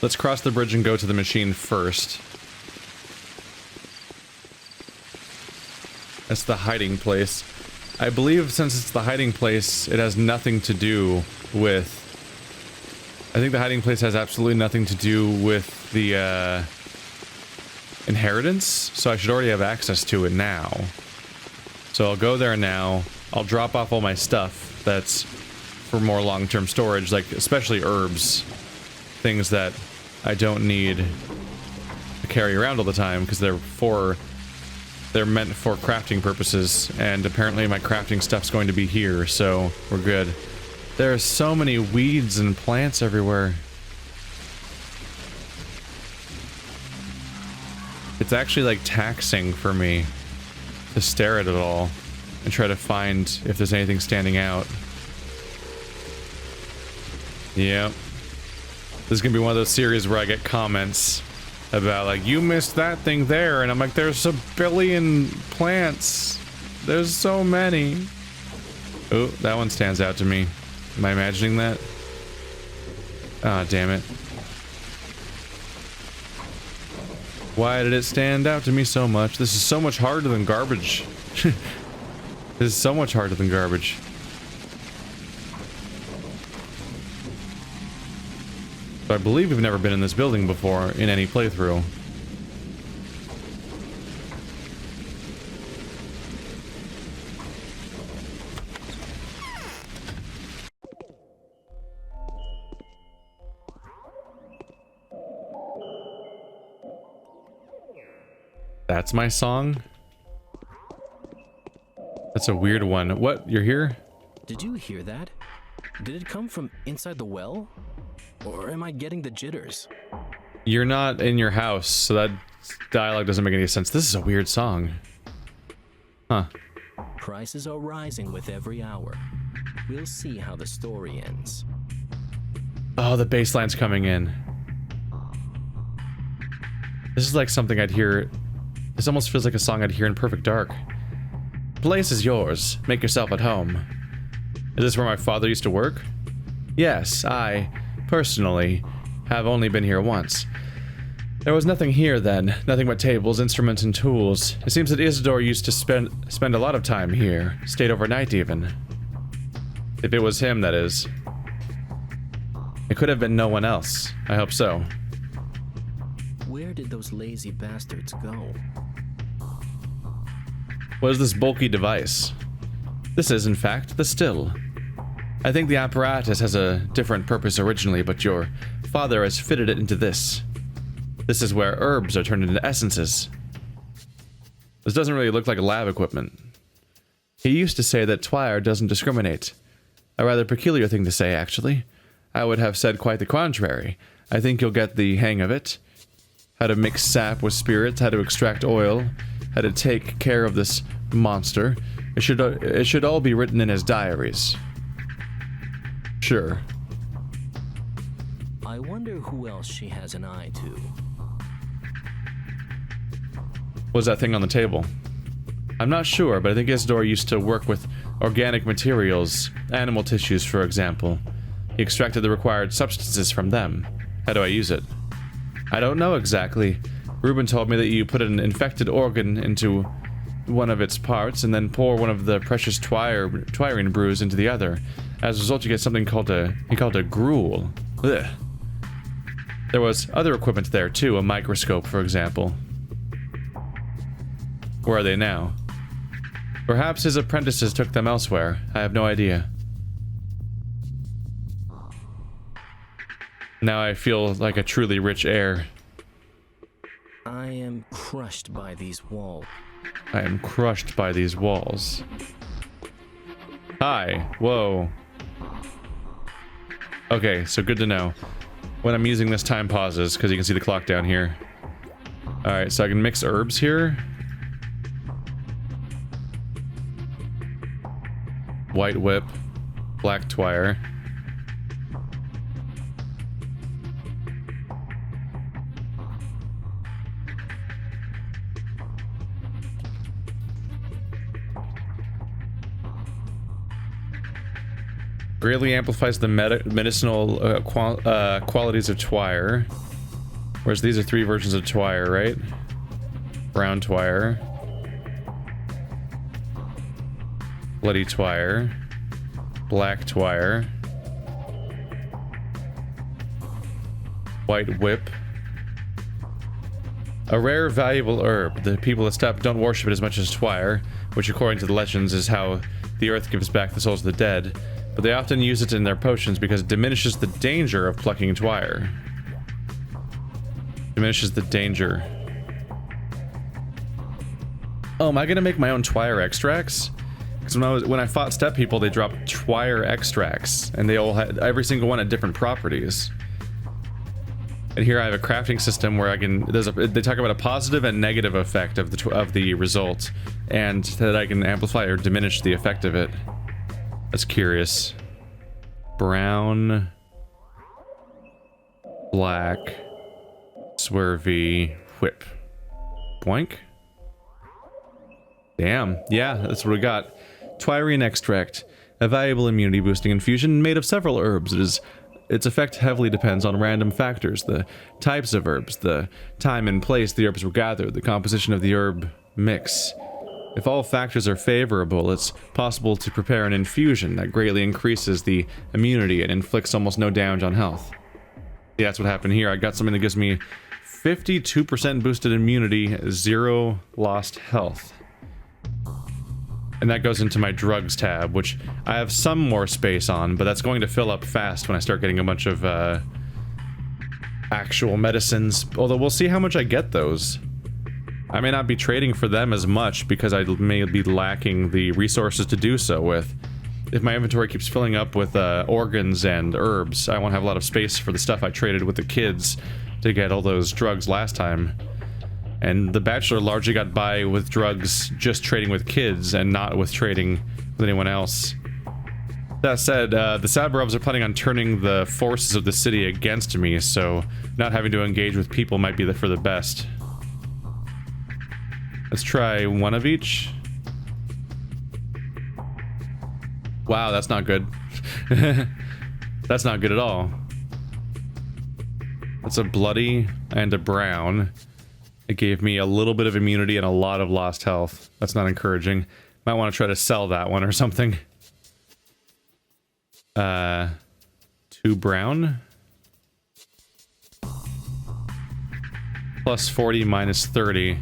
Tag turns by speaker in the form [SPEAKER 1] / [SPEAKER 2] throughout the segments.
[SPEAKER 1] Let's cross the bridge and go to the machine first. That's the hiding place. I believe since it's the hiding place, it has nothing to do with... I think the hiding place has absolutely nothing to do with the, inheritance, so I should already have access to it now. So I'll go there now. I'll drop off all my stuff that's for more long-term storage, like especially herbs. Things that I don't need to carry around all the time, because they're meant for crafting purposes, and apparently my crafting stuff's going to be here, so we're good. There are so many weeds and plants everywhere. It's actually like taxing for me to stare at it all and try to find if there's anything standing out. Yep. This is gonna be one of those series where I get comments about like, you missed that thing there, and I'm like, there's a billion plants. There's so many. Oh, that one stands out to me. Am I imagining that? Ah, damn it. Why did it stand out to me so much? This is so much harder than garbage. This is so much harder than garbage. So I believe we've never been in this building before in any playthrough. That's my song? That's a weird one. What? You're here?
[SPEAKER 2] Did you hear that? Did it come from inside the well? Or am I getting the jitters?
[SPEAKER 1] You're not in your house, so that dialogue doesn't make any sense. This is a weird song. Huh.
[SPEAKER 2] Prices are rising with every hour. We'll see how the story ends.
[SPEAKER 1] Oh, the bass line's coming in. This is like something I'd hear... This almost feels like a song I'd hear in Perfect Dark. Place is yours. Make yourself at home. Is this where my father used to work? Yes, I, personally, have only been here once. There was nothing here then, nothing but tables, instruments, and tools. It seems that Isidore used to spend a lot of time here, stayed overnight even. If it was him, that is. It could have been no one else. I hope so.
[SPEAKER 2] Where did those lazy bastards go?
[SPEAKER 1] What is this bulky device? This is, in fact, the still. I think the apparatus has a different purpose originally, but your father has fitted it into this. This is where herbs are turned into essences. This doesn't really look like lab equipment. He used to say that Twire doesn't discriminate. A rather peculiar thing to say, actually. I would have said quite the contrary. I think you'll get the hang of it. How to mix sap with spirits, how to extract oil, how to take care of this monster. It should all be written in his diaries. Sure.
[SPEAKER 2] I wonder who else she has an eye to.
[SPEAKER 1] What's that thing on the table? I'm not sure, but I think Isidore used to work with organic materials, animal tissues, for example. He extracted the required substances from them. How do I use it? I don't know exactly. Ruben told me that you put an infected organ into one of its parts and then pour one of the precious twirine brews into the other. As a result, you get something he called a gruel. Ugh. There was other equipment there too, a microscope, for example. Where are they now? Perhaps his apprentices took them elsewhere. I have no idea. Now I feel like a truly rich heir.
[SPEAKER 2] I am crushed by these walls.
[SPEAKER 1] I am crushed by these walls. Hi. Whoa. Okay, so good to know. When I'm using this, time pauses, because you can see the clock down here. Alright, so I can mix herbs here. White whip. Black twire. Greatly amplifies the medicinal qualities of twire. Whereas these are 3 versions of Twire, right? Brown Twire. Bloody Twire. Black Twire. White Whip. A rare, valuable herb. The people of Steppe don't worship it as much as Twire, which according to the legends is how the earth gives back the souls of the dead, but they often use it in their potions because it diminishes the danger of plucking Twire. Diminishes the danger. Oh, am I gonna make my own Twire extracts? Because when I fought Steppe people, they dropped Twire extracts, and they all had, every single one had different properties. And here I have a crafting system where I can, they talk about a positive and negative effect of the result, and that I can amplify or diminish the effect of it. That's curious. Brown, black, swervy, whip. Boink. Damn, yeah, that's what we got. Twirine extract, a valuable immunity boosting infusion made of several herbs. Its effect heavily depends on random factors, the types of herbs, the time and place the herbs were gathered, the composition of the herb mix. If all factors are favorable, it's possible to prepare an infusion that greatly increases the immunity and inflicts almost no damage on health. Yeah, that's what happened here. I got something that gives me 52% boosted immunity, 0 lost health. And that goes into my drugs tab, which I have some more space on, but that's going to fill up fast when I start getting a bunch of actual medicines. Although we'll see how much I get those. I may not be trading for them as much because I may be lacking the resources to do so with. If my inventory keeps filling up with organs and herbs, I won't have a lot of space for the stuff I traded with the kids to get all those drugs last time. And the Bachelor largely got by with drugs just trading with kids and not with trading with anyone else. That said, the Sabarovs are planning on turning the forces of the city against me, so not having to engage with people might be for the best. Let's try one of each. Wow, that's not good. That's not good at all. That's a bloody and a brown. It gave me a little bit of immunity and a lot of lost health. That's not encouraging. Might want to try to sell that one or something. 2 brown. Plus 40 minus 30.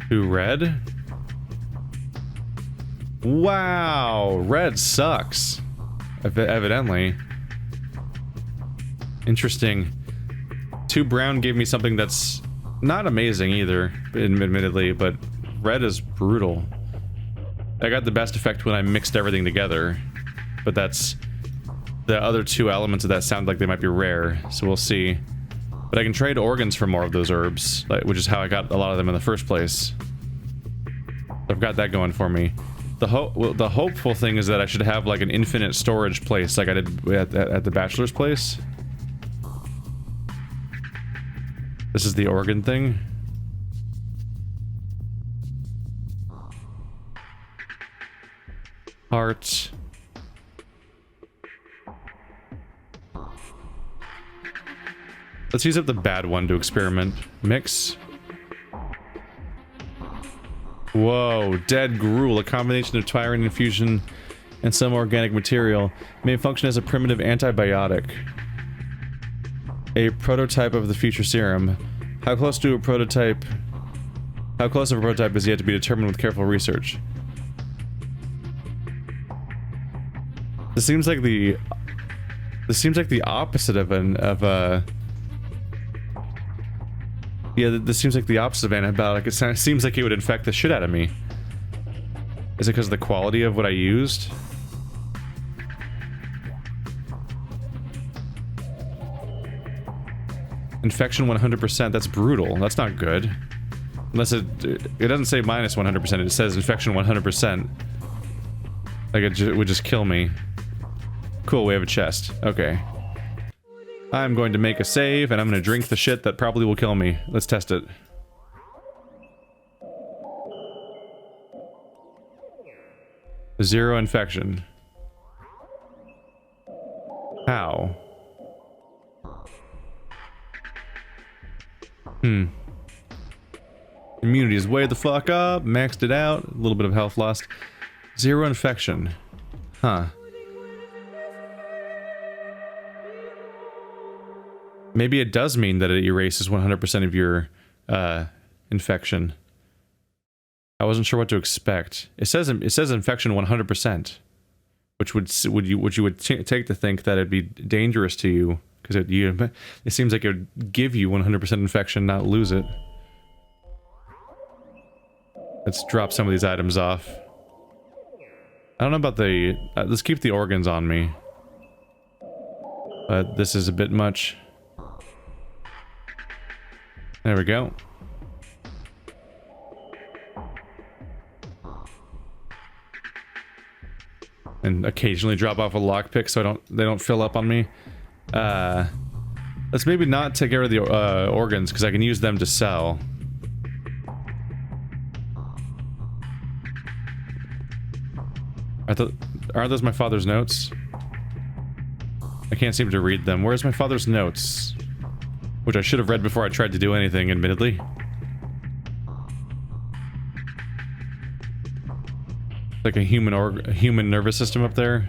[SPEAKER 1] Two red. Wow, red sucks. Evidently. Interesting. 2 brown gave me something that's not amazing either, admittedly, but red is brutal. I got the best effect when I mixed everything together, but that's... the other 2 elements of that sound like they might be rare, so we'll see. But I can trade organs for more of those herbs, which is how I got a lot of them in the first place. I've got that going for me. The hopeful thing is that I should have like an infinite storage place like I did at the Bachelor's place. This is the organ thing. Heart. Let's use up the bad one to experiment. Mix. Whoa, dead gruel, a combination of twirine infusion and some organic material, may function as a primitive antibiotic. A prototype of the future serum. How close of a prototype is yet to be determined with careful research. This seems like the opposite of yeah, this seems like the opposite of antibiotic. It seems like it would infect the shit out of me. Is it because of the quality of what I used? Infection 100%, that's brutal. That's not good. Unless it doesn't say minus 100%, it says infection 100%. Like it would just kill me. Cool, we have a chest. Okay. I'm going to make a save, and I'm going to drink the shit that probably will kill me. Let's test it. Zero infection. How? Immunity is way the fuck up. Maxed it out. A little bit of health lost. 0 infection. Huh. Maybe it does mean that it erases 100% of your infection. I wasn't sure what to expect. It says infection 100%, which would take to think that it'd be dangerous to you because it seems like it would give you 100% infection, not lose it. Let's drop some of these items off. I don't know about the... let's keep the organs on me. But this is a bit much. There we go. And occasionally drop off a lockpick so they don't fill up on me. Let's maybe not take care of the organs because I can use them to sell. Aren't those my father's notes? I can't seem to read them. Where's my father's notes? Which I should have read before I tried to do anything, admittedly. Like a human nervous system up there.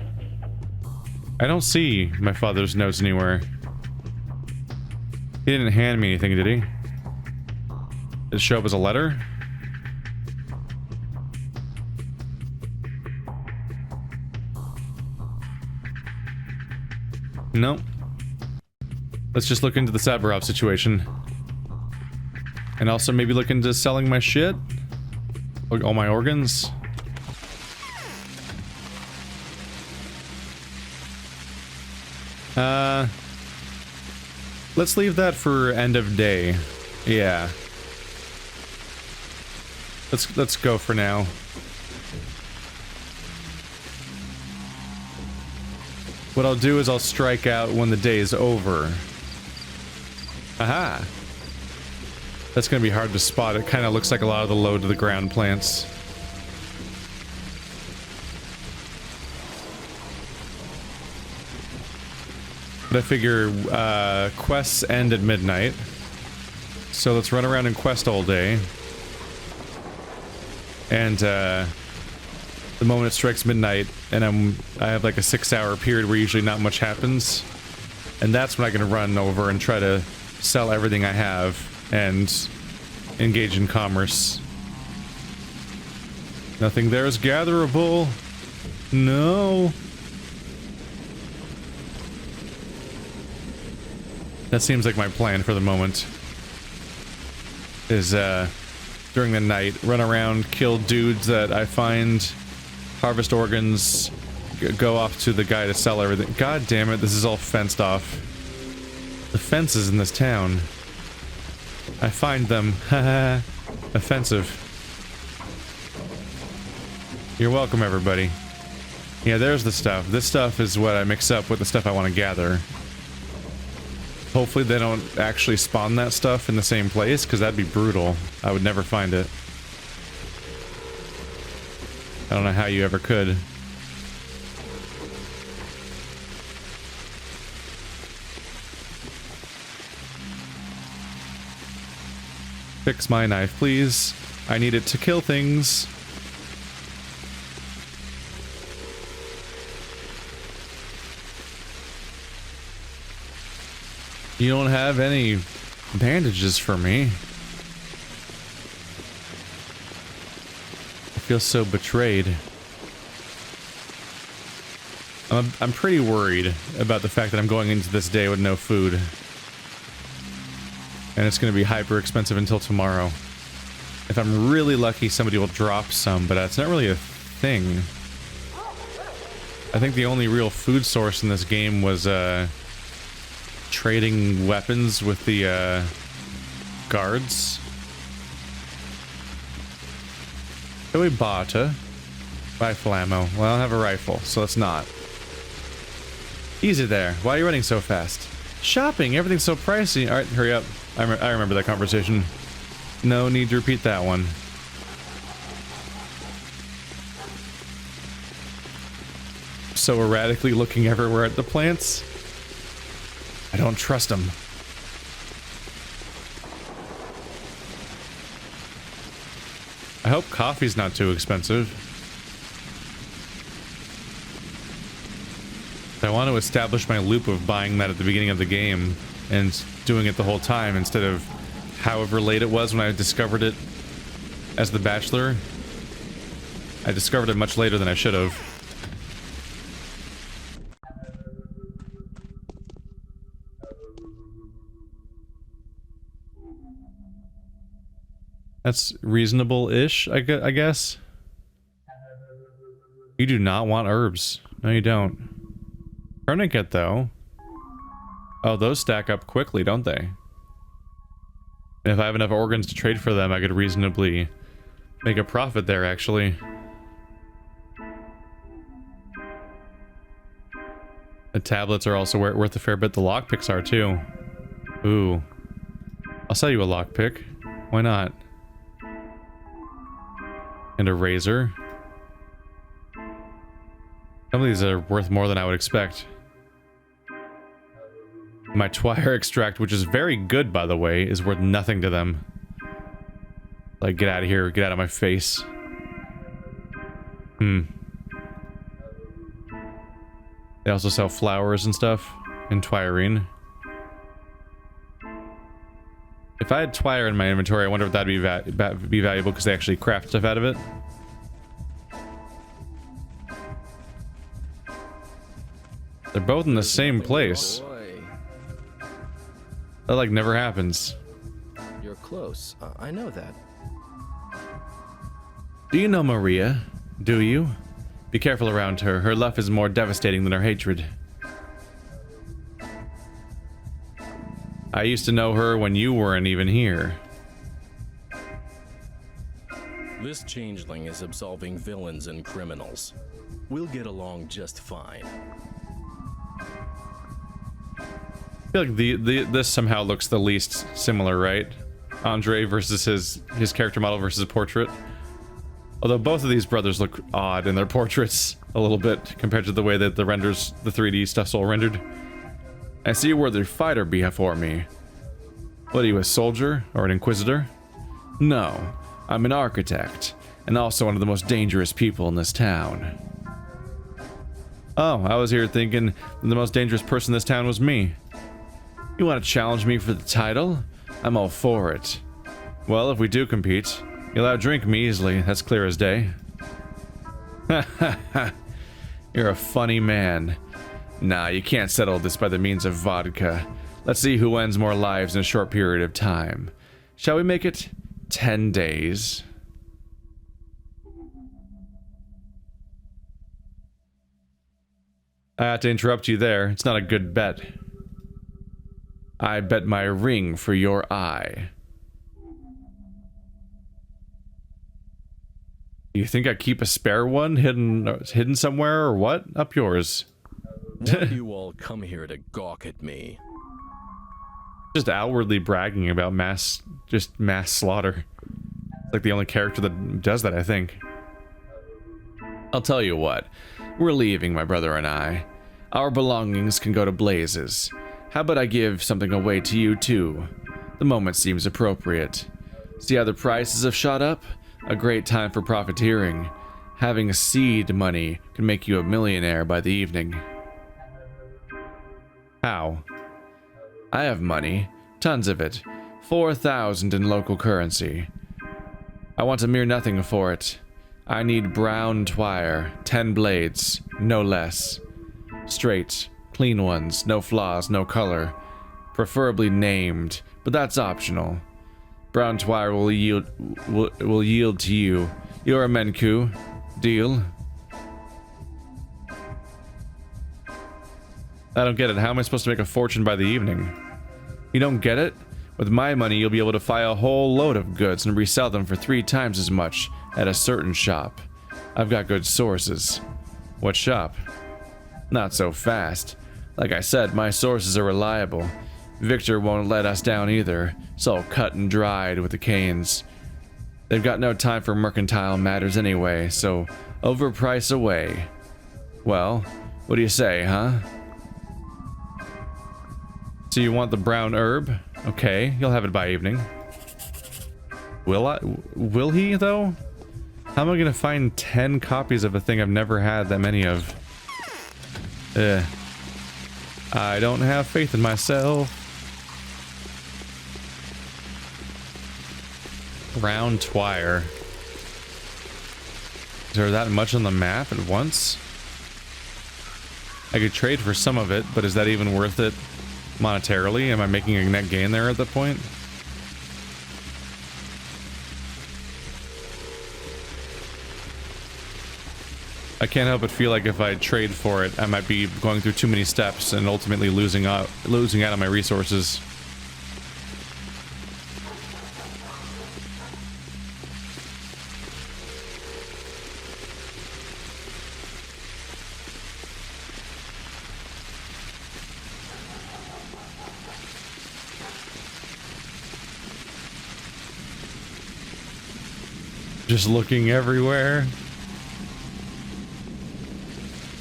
[SPEAKER 1] I don't see my father's notes anywhere. He didn't hand me anything, did he? Did it show up as a letter? No. Let's just look into the Saburov situation. And also maybe look into selling my shit. All my organs. Let's leave that for end of day. Yeah. Let's go for now. What I'll do is I'll strike out when the day is over. Aha! That's gonna be hard to spot. It kind of looks like a lot of the low to the ground plants. But I figure quests end at midnight. So let's run around and quest all day. And the moment it strikes midnight and I have like a 6-hour period where usually not much happens. And that's when I can run over and try to sell everything I have and engage in commerce. Nothing there is gatherable. No. That seems like my plan for the moment. Is during the night, run around, kill dudes that I find, harvest organs, go off to the guy to sell everything. God damn it, this is all fenced off. The fences in this town. I find them. Haha. Offensive. You're welcome, everybody. Yeah, there's the stuff. This stuff is what I mix up with the stuff I want to gather. Hopefully they don't actually spawn that stuff in the same place, because that'd be brutal. I would never find it. I don't know how you ever could. Fix my knife, please. I need it to kill things. You don't have any bandages for me. I feel so betrayed. I'm pretty worried about the fact that I'm going into this day with no food. And it's going to be hyper expensive until tomorrow. If I'm really lucky, somebody will drop some, but that's not really a thing. I think the only real food source in this game was, trading weapons with the, guards. So we bought a rifle ammo. Well, I don't have a rifle, so let's not. Easy there. Why are you running so fast? Shopping! Everything's so pricey. Alright, hurry up. I remember that conversation. No need to repeat that one. So erratically looking everywhere at the plants. I don't trust him. I hope coffee's not too expensive. I want to establish my loop of buying that at the beginning of the game and doing it the whole time instead of however late it was when I discovered it as the Bachelor. I discovered it much later than I should have. That's reasonable-ish, I guess. You do not want herbs. No, you don't. Tourniquet, though. Oh, those stack up quickly, don't they? If I have enough organs to trade for them, I could reasonably make a profit there, actually. The tablets are also worth a fair bit. The lockpicks are, too. Ooh. I'll sell you a lockpick. Why not? And a razor. Some of these are worth more than I would expect. My Twire extract, which is very good, by the way, is worth nothing to them. Like, get out of here. Get out of my face. They also sell flowers and stuff. And Twirine. If I had Twire in my inventory, I wonder if that'd be valuable because they actually craft stuff out of it. They're both in the same place. That like never happens.
[SPEAKER 2] You're close. I know that.
[SPEAKER 1] Do you know Maria? Do you? Be careful around her. Her love is more devastating than her hatred. I used to know her when you weren't even here.
[SPEAKER 2] This changeling is absolving villains and criminals. We'll get along just fine.
[SPEAKER 1] I feel like this somehow looks the least similar, right? Andre versus his character model versus portrait. Although both of these brothers look odd in their portraits a little bit compared to the way that the 3D stuff's all rendered. I see a worthy fighter before me. What are you, a soldier or an inquisitor? No, I'm an architect, and also one of the most dangerous people in this town. Oh, I was here thinking the most dangerous person in this town was me. You want to challenge me for the title? I'm all for it. Well, if we do compete, you'll outdrink me easily, that's clear as day. Ha ha ha. You're a funny man. Nah, you can't settle this by the means of vodka. Let's see who ends more lives in a short period of time. Shall we make it 10 days? I had to interrupt you there. It's not a good bet. I bet my ring for your eye. You think I keep a spare one hidden somewhere or what? Up yours.
[SPEAKER 2] Why do you all come here to gawk at me?
[SPEAKER 1] Just outwardly bragging about mass slaughter. Like the only character that does that, I think. I'll tell you what. We're leaving, my brother and I. Our belongings can go to blazes. How about I give something away to you too? The moment seems appropriate. See how the prices have shot up? A great time for profiteering. Having seed money can make you a millionaire by the evening. How? I have money. Tons of it. 4,000 in local currency. I want a mere nothing for it. I need brown twire, 10 blades, no less. Straight, clean ones, no flaws, no color. Preferably named, but that's optional. Brown twire will yield to you. You're a Menku. Deal? I don't get it. How am I supposed to make a fortune by the evening? You don't get it? With my money, you'll be able to buy a whole load of goods and resell them for 3 times as much at a certain shop. I've got good sources. What shop? Not so fast. Like I said, my sources are reliable. Victor won't let us down either. It's all cut and dried with the Canes. They've got no time for mercantile matters anyway, so overprice away. Well, what do you say, huh? So you want the brown herb? Okay, you'll have it by evening. Will he, though? How am I gonna find 10 copies of a thing I've never had that many of? I don't have faith in myself. Brown twire. Is there that much on the map at once? I could trade for some of it, but is that even worth it monetarily? Am I making a net gain there at that point? I can't help but feel like if I trade for it, I might be going through too many steps and ultimately losing out on my resources. Just looking everywhere.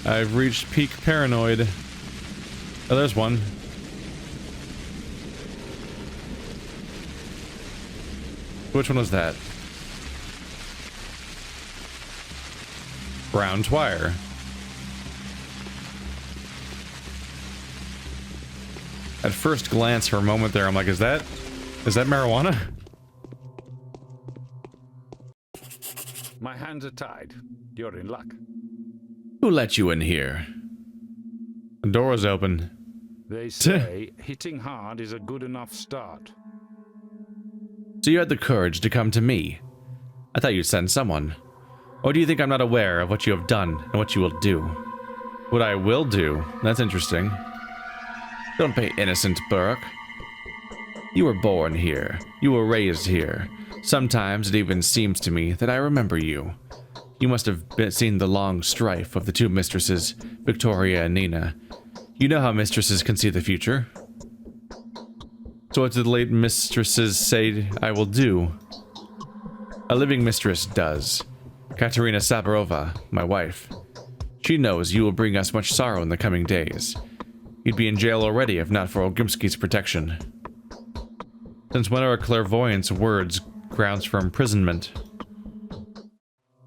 [SPEAKER 1] I've reached peak paranoid. Oh, there's one. Which one was that? Brown twire. At first glance, for a moment there, I'm like, is that marijuana?
[SPEAKER 3] My hands are tied. You're in luck.
[SPEAKER 1] Who let you in here? The door was open.
[SPEAKER 3] They say hitting hard is a good enough start.
[SPEAKER 1] So you had the courage to come to me? I thought you'd send someone. Or do you think I'm not aware of what you have done and what you will do? What I will do? That's interesting. Don't be innocent, Burke. You were born here. You were raised here. Sometimes it even seems to me that I remember you. You must have seen the long strife of the two mistresses, Victoria and Nina. You know how mistresses can see the future. So what did the late mistresses say I will do? A living mistress does. Katerina Sabarova, my wife. She knows you will bring us much sorrow in the coming days. You'd be in jail already if not for Ogimski's protection. Since when are a clairvoyant's words grounds for imprisonment?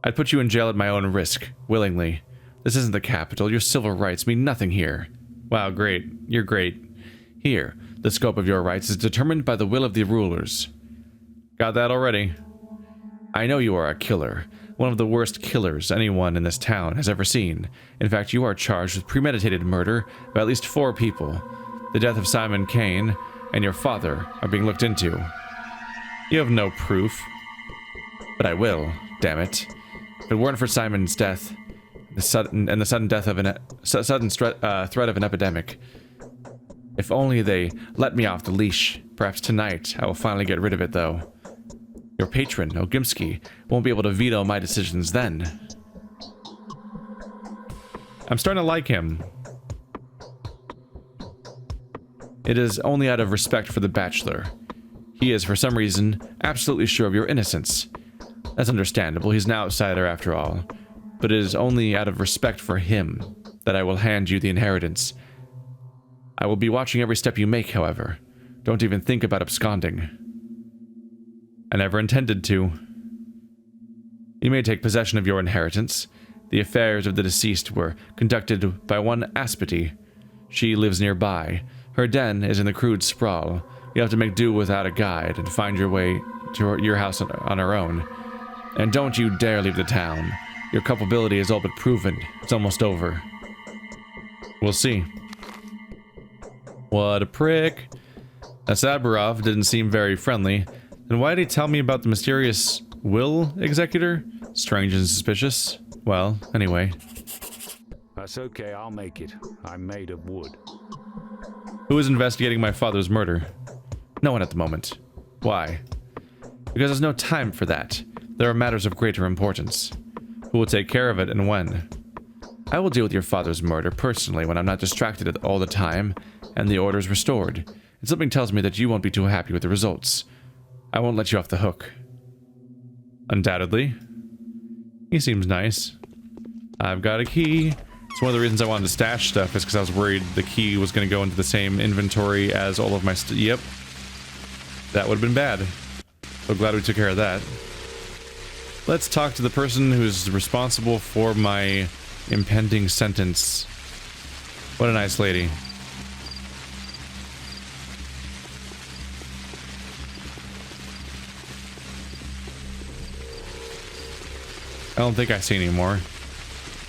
[SPEAKER 1] I'd put you in jail at my own risk, willingly. This isn't the capital. Your civil rights mean nothing here. Wow, great. You're great. Here, the scope of your rights is determined by the will of the rulers. Got that already? I know you are a killer. One of the worst killers anyone in this town has ever seen. In fact, you are charged with premeditated murder by at least 4 people. The death of Simon Kane and your father are being looked into. You have no proof. But I will, damn it. If it weren't for Simon's death, the sudden death of threat of an epidemic. If only they let me off the leash. Perhaps tonight I will finally get rid of it, though. Your patron, Ogimski, won't be able to veto my decisions then. I'm starting to like him. It is only out of respect for the bachelor. He is, for some reason, absolutely sure of your innocence. That's understandable, he's an outsider after all. But it is only out of respect for him that I will hand you the inheritance. I will be watching every step you make, however. Don't even think about absconding. I never intended to. You may take possession of your inheritance. The affairs of the deceased were conducted by one Aspity. She lives nearby. Her den is in the crude sprawl. You have to make do without a guide and find your way to your house on her own. And don't you dare leave the town. Your culpability is all but proven. It's almost over. We'll see. What a prick. Sabarov didn't seem very friendly. Then why did he tell me about the mysterious will executor? Strange and suspicious. Well, anyway.
[SPEAKER 3] That's okay, I'll make it. I'm made of wood.
[SPEAKER 1] Who is investigating my father's murder? No one at the moment. Why? Because there's no time for that. There are matters of greater importance. Who will take care of it and when? I will deal with your father's murder personally when I'm not distracted all the time and the order is restored. And something tells me that you won't be too happy with the results. I won't let you off the hook. Undoubtedly. He seems nice. I've got a key. It's one of the reasons I wanted to stash stuff, is because I was worried the key was going to go into the same inventory as all of my yep. That would have been bad. So glad we took care of that. Let's talk to the person who's responsible for my impending sentence. What a nice lady. I don't think I see any more.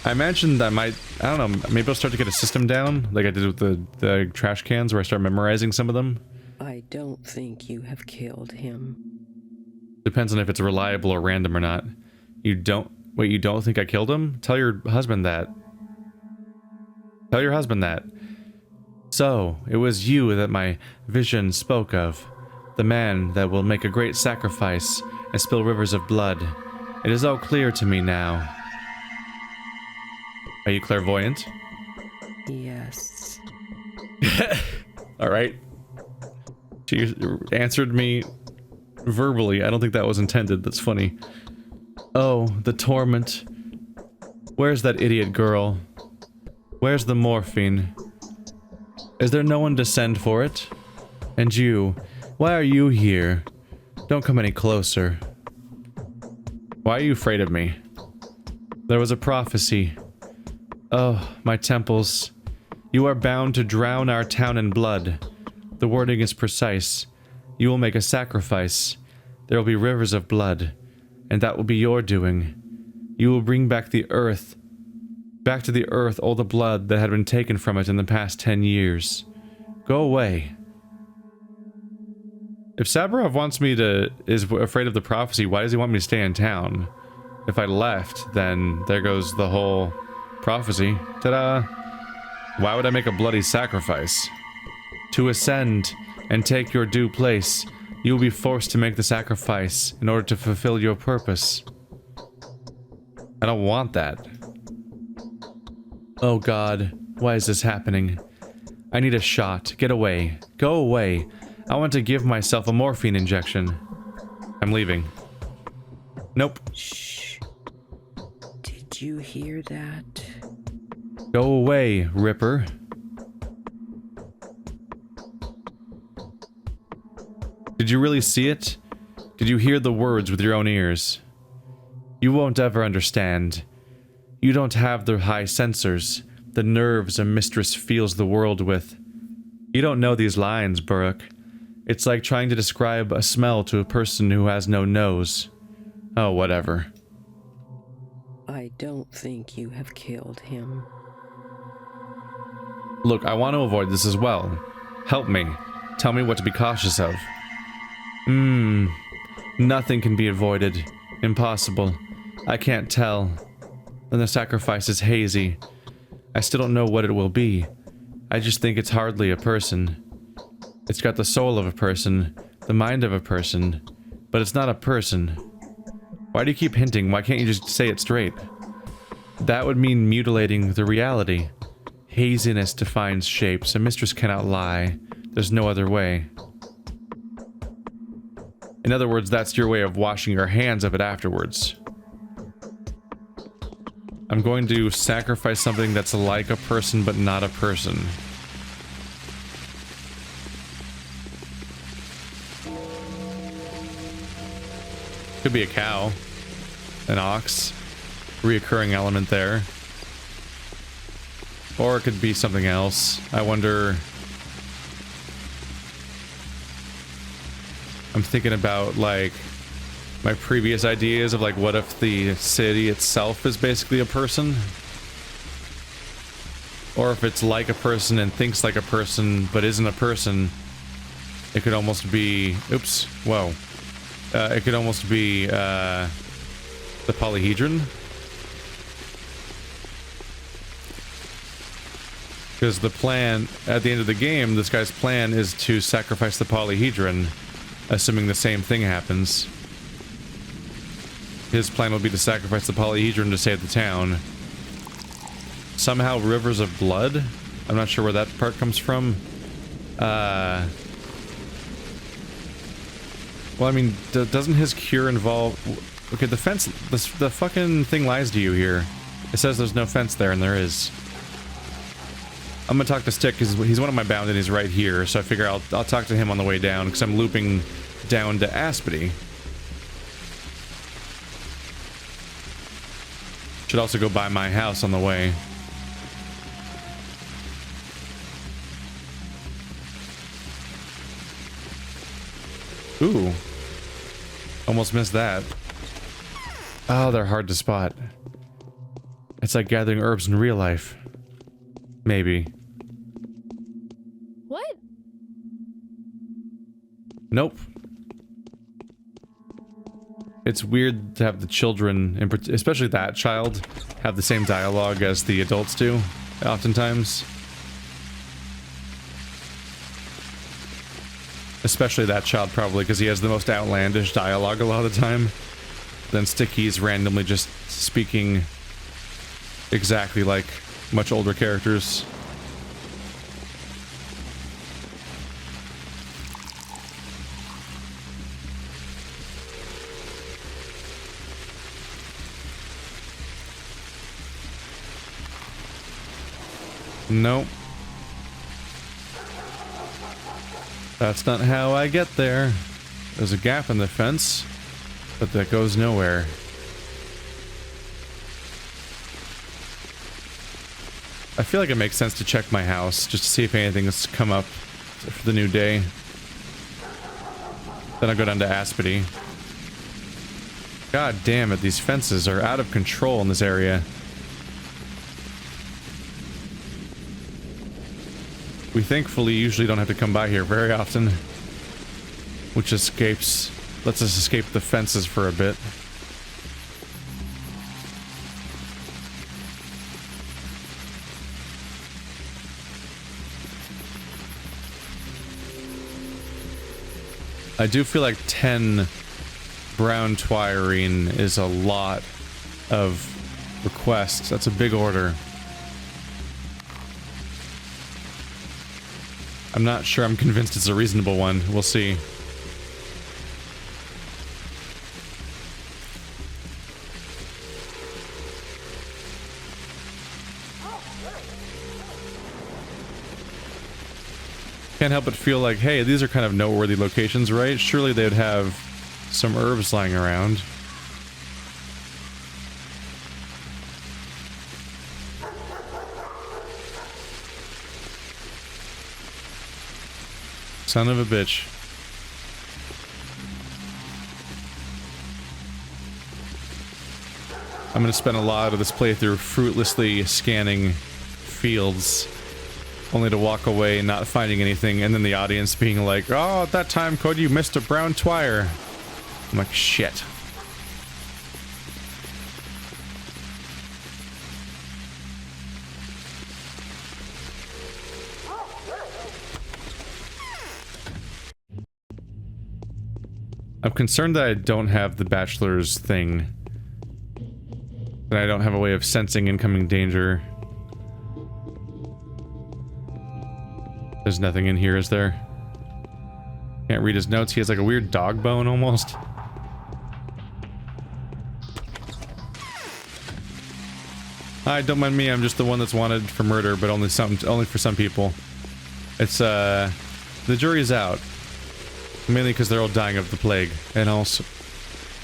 [SPEAKER 1] I imagine that I don't know, maybe I'll start to get a system down, like I did with the trash cans, where I start memorizing some of them.
[SPEAKER 4] I don't think you have killed him.
[SPEAKER 1] Depends on if it's reliable or random or not. You don't think I killed him? Tell your husband that. Tell your husband that. So, it was you that my vision spoke of. The man that will make a great sacrifice and spill rivers of blood. It is all clear to me now. Are you clairvoyant?
[SPEAKER 4] Yes.
[SPEAKER 1] Alright. She answered me verbally. I don't think that was intended. That's funny. Oh, the torment. Where's that idiot girl? Where's the morphine? Is there no one to send for it? And you, why are you here? Don't come any closer. Why are you afraid of me? There was a prophecy. Oh, my temples. You are bound to drown our town in blood. The wording is precise. You will make a sacrifice. There will be rivers of blood. And that will be your doing. You will bring back to the earth all the blood that had been taken from it in the past 10 years. Go away. If Saburov is afraid of the prophecy, why does he want me to stay in town? If I left, then there goes the whole prophecy. Ta-da! Why would I make a bloody sacrifice? To ascend and take your due place, you will be forced to make the sacrifice in order to fulfill your purpose. I don't want that. Oh God, why is this happening? I need a shot. Get away. Go away. I want to give myself a morphine injection. I'm leaving. Nope.
[SPEAKER 4] Shh. Did you hear that?
[SPEAKER 1] Go away, Ripper. Did you really see it? Did you hear the words with your own ears? You won't ever understand. You don't have the high sensors, the nerves a mistress feels the world with. You don't know these lines, Burke. It's like trying to describe a smell to a person who has no nose. Oh, whatever.
[SPEAKER 4] I don't think you have killed him.
[SPEAKER 1] Look, I want to avoid this as well. Help me. Tell me what to be cautious of. Nothing can be avoided. Impossible. I can't tell. And the sacrifice is hazy. I still don't know what it will be. I just think it's hardly a person. It's got the soul of a person, the mind of a person, but it's not a person. Why do you keep hinting? Why can't you just say it straight? That would mean mutilating the reality. Haziness defines shapes. A mistress cannot lie. There's no other way. In other words, that's your way of washing your hands of it afterwards. I'm going to sacrifice something that's like a person but not a person. Could be a cow. An ox. Reoccurring element there. Or it could be something else. I wonder... I'm thinking about, like, my previous ideas of, like, what if the city itself is basically a person? Or if it's like a person and thinks like a person, but isn't a person. It could almost be... Oops. Whoa. It could almost be, the polyhedron. Because the plan, at the end of the game, this guy's plan is to sacrifice the polyhedron, assuming the same thing happens. His plan will be to sacrifice the polyhedron to save the town. Somehow rivers of blood? I'm not sure where that part comes from. Well, I mean, doesn't his cure involve... Okay, the fence... The fucking thing lies to you here. It says there's no fence there, and there is. I'm gonna talk to Stick because he's one of my bound and he's right here, so I figure I'll talk to him on the way down because I'm looping down to Aspity. Should also go by my house on the way. Ooh. Almost missed that. Oh, they're hard to spot. It's like gathering herbs in real life. Maybe.
[SPEAKER 5] What?
[SPEAKER 1] Nope. It's weird to have the children, especially that child, have the same dialogue as the adults do, oftentimes. Especially that child, probably, because he has the most outlandish dialogue a lot of the time. Then Sticky's randomly just speaking exactly like much older characters. Nope. That's not how I get there. There's a gap in the fence, but that goes nowhere. I feel like it makes sense to check my house, just to see if anything has come up for the new day. Then I'll go down to Aspity. God damn it, these fences are out of control in this area. We thankfully usually don't have to come by here very often. Which lets us escape the fences for a bit. I do feel like 10 brown twirine is a lot of requests. That's a big order. I'm not sure I'm convinced it's a reasonable one. We'll see. Can't help but feel like, hey, these are kind of noteworthy locations, right? Surely they'd have some herbs lying around. Son of a bitch. I'm gonna spend a lot of this playthrough fruitlessly scanning fields, only to walk away not finding anything, and then the audience being like, oh, at that time code you missed a brown twire. I'm like, shit. I'm concerned that I don't have the bachelor's thing. That I don't have a way of sensing incoming danger. There's nothing in here, is there? Can't read his notes. He has like a weird dog bone almost. Hi, don't mind me. I'm just the one that's wanted for murder, but only for some people. It's the jury's out. Mainly because they're all dying of the plague, and also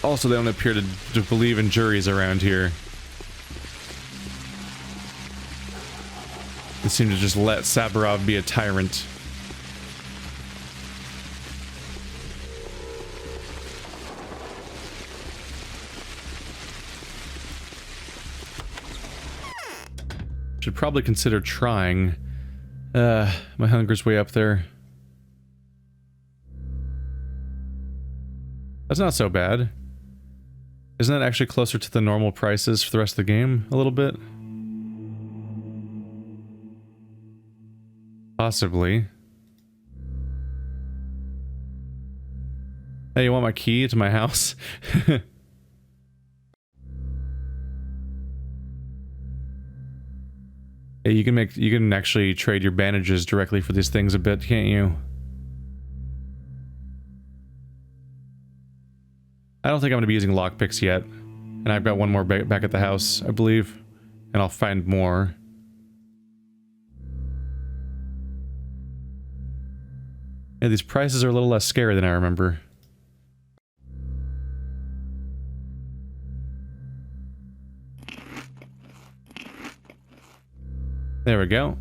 [SPEAKER 1] they don't appear to believe in juries around here. They seem to just let Saburov be a tyrant. Should probably consider trying. My hunger's way up there. That's not so bad. Isn't that actually closer to the normal prices for the rest of the game? A little bit? Possibly. Hey, you want my key to my house? Hey, you can actually trade your bandages directly for these things a bit, can't you? I don't think I'm going to be using lockpicks yet. And I've got one more back at the house, I believe. And I'll find more. Yeah, these prices are a little less scary than I remember. There we go.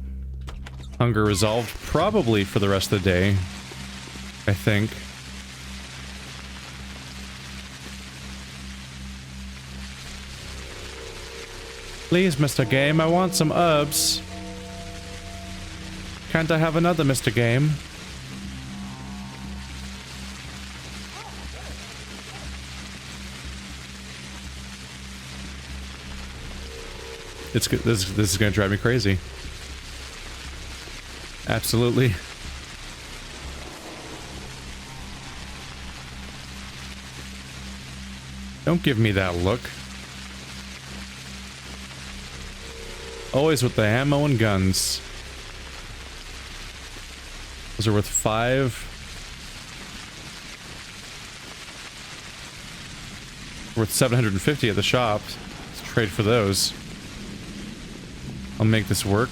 [SPEAKER 1] Hunger resolved, probably for the rest of the day, I think. Please, Mr. Game, I want some herbs. Can't I have another, Mr. Game? This is gonna drive me crazy. Absolutely. Don't give me that look. Always with the ammo and guns. Those are worth 5. Worth 750 at the shop. Let's trade for those. I'll make this work.